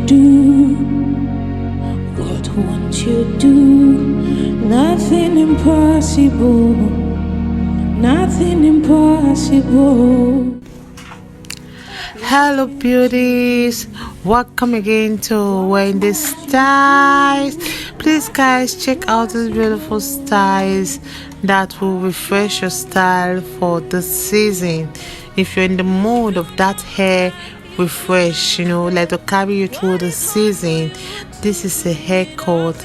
do? What won't you do? Nothing impossible. Nothing impossible. Hello beauties, welcome again to Wendy Styles. Please guys, check out these beautiful styles that will refresh your style for this season. If you're in the mood of that hair refresh, like to carry you through the season, this is a haircut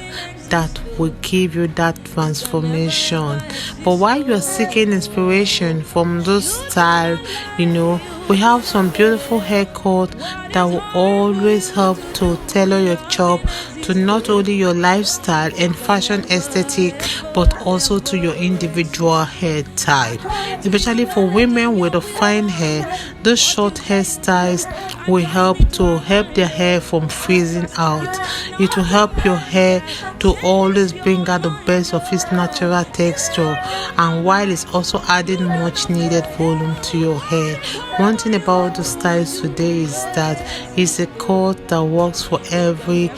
that will give you that transformation. But while you're seeking inspiration from this style, we have some beautiful haircut that will always help to tailor your chop to not only your lifestyle and fashion aesthetic, but also to your individual hair type. Especially for women with a fine hair, those short hairstyles will help their hair from freezing out. It will help your hair to always bring out the best of its natural texture, and while it's also adding much needed volume to your hair. One thing about the styles today is that it's a cut that works for every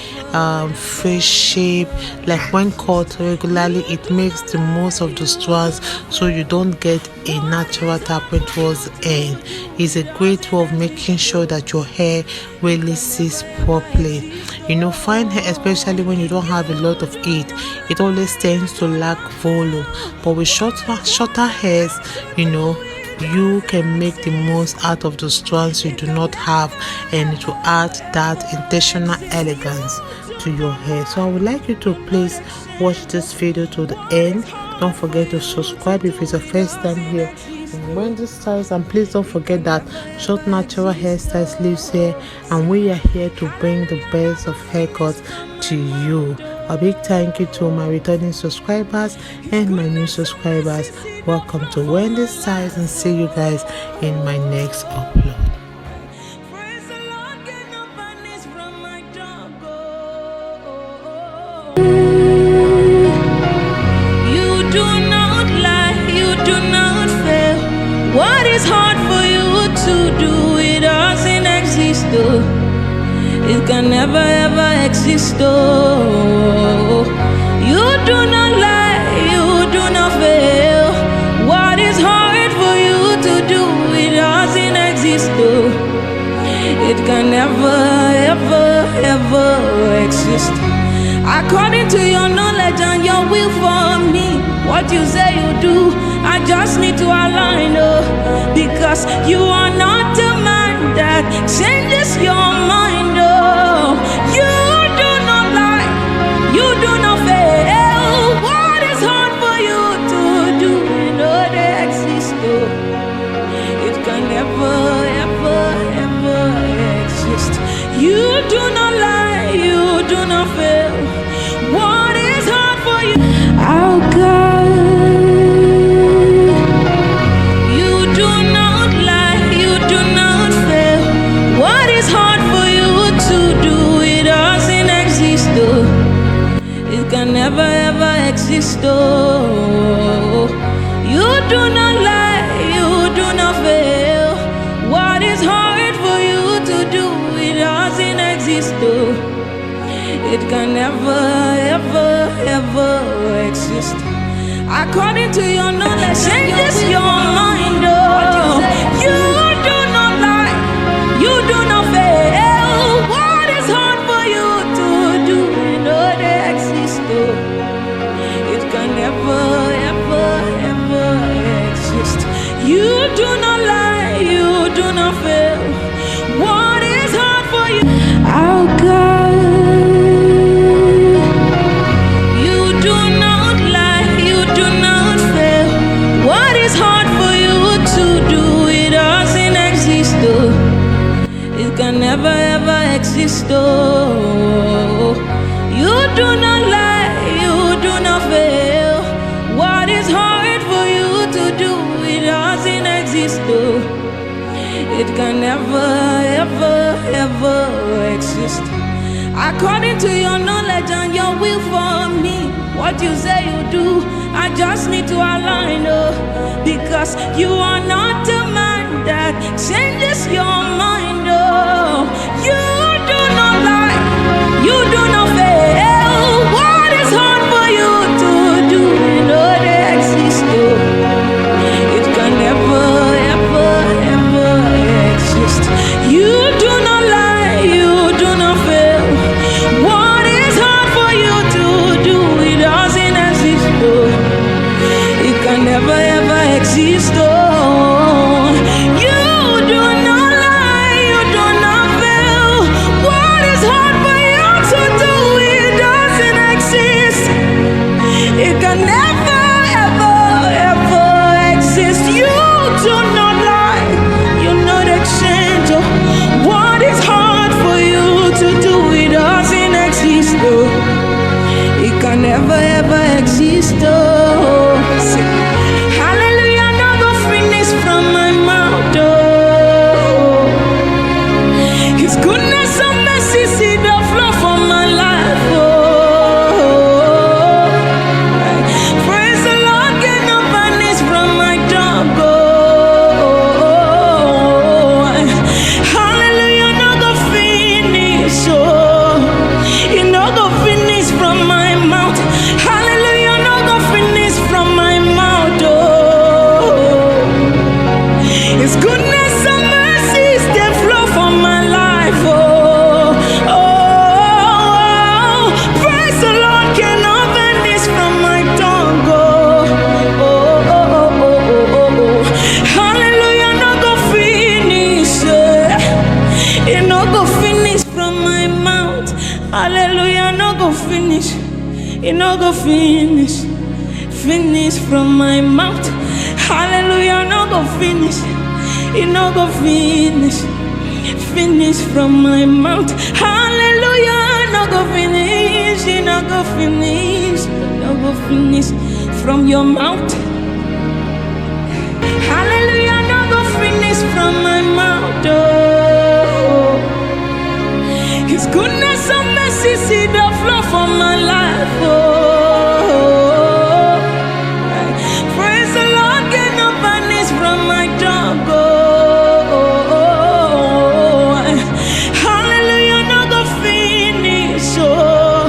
face shape. Like when cut regularly, it makes the most of the strands, so you don't get a natural tapping towards the end. It's a great way of making sure that your hair really sits properly. Fine hair, especially when you don't have a lot of it always tends to lack volume. But with shorter hairs, you can make the most out of the strands you do not have, and it will add that intentional elegance to your hair. So I would like you to please watch this video to the end. Don't forget to subscribe if it's your first time here in Wendy Styles, and please don't forget that short natural hairstyles lives here, and we are here to bring the best of haircuts to you. A big thank you to my returning subscribers and my new subscribers. Welcome to Wendy Styles, and see you guys in my next upload. You do not lie, you do not fail. What is hard for you to do, it doesn't exist though. It can never ever exist though. You do not lie, you do not fail. What is hard for you to do, it doesn't exist though. It can never ever ever exist. According to your knowledge and your will for me, what you say you do, I just need to align, because you are not a man that changes your mind, You do not lie, you do not fail. What is hard for you to do, they exist, It can never, ever, ever exist. You do not lie, you do not fail. What is hard for you? Oh God, you do not lie, you do not fail. What is hard for you to do, it doesn't exist though. It can never ever exist though. You do not lie, you do not fail. What is hard for you to do, it doesn't exist though. It can never, ever, ever exist. According to your knowledge, changes your mind, You do not lie, you do not fail. What is hard for you to do, they exist, It can never, ever, ever exist. You do not lie, you do not fail. What is hard for you? Oh God, you do not lie, you do not fail. What is hard for you to do, it doesn't exist though. It can never ever exist though. You do not lie, you do not fail. What is hard for you to do, it doesn't exist though. It can never, ever, ever exist. According to your knowledge and your will for me, what you say you do, I just need to align, because you are not a man that changes your mind, You do not lie. never ever exist. Oh, say, hallelujah, no go finish from my mouth. Oh, His goodness and mercy see the flow for my life. Oh, praise the Lord, get no vanish from my tongue. Oh, hallelujah, no go finish. Oh, you no go finish from my mouth. Hallelujah, no go finish from my mouth. Oh, His goodness and mercies they flow from my life. Oh, praise the Lord, cannot vanish from my tongue. Hallelujah, no go finish. It no go finish from my mouth. Hallelujah, no go finish. It no go finish. Finish from my mouth. Hallelujah, no go finish. It no go finish. Finish from my mouth. Hallelujah, no go finish. It no go finish. No go finish from your mouth. Hallelujah, no go finish from my mouth. Oh, His goodness and mercy see the flow for my life. Oh, praise the Lord, get no vanish from my tongue. Oh, hallelujah, no go finish. Oh,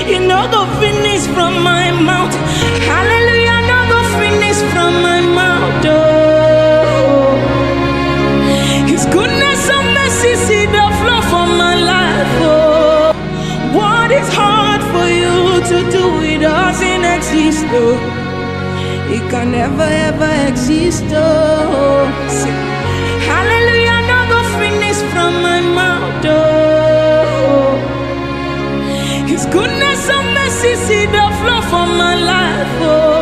you no go finish from my mouth. Hallelujah, no go finish from my mouth. Oh, His goodness and mercy see the flow for my life. Oh, what is hard for you to do? It doesn't exist. Oh, it can never ever exist. Oh, say, hallelujah, no go finish from my mouth. Oh, His goodness and mercy see the flow for my life. Oh,